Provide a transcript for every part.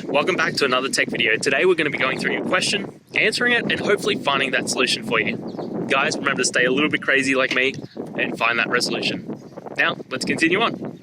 welcome back to another tech video. Today we're going to be going through your question, answering it, and hopefully finding that solution for you. Guys, remember to stay a little bit crazy like me and find that resolution. Now, let's continue on.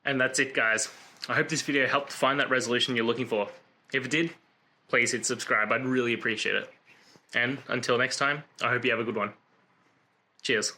And that's it, guys. I hope this video helped find that resolution you're looking for. If it did, please hit subscribe. I'd really appreciate it. And until next time, I hope you have a good one. Cheers.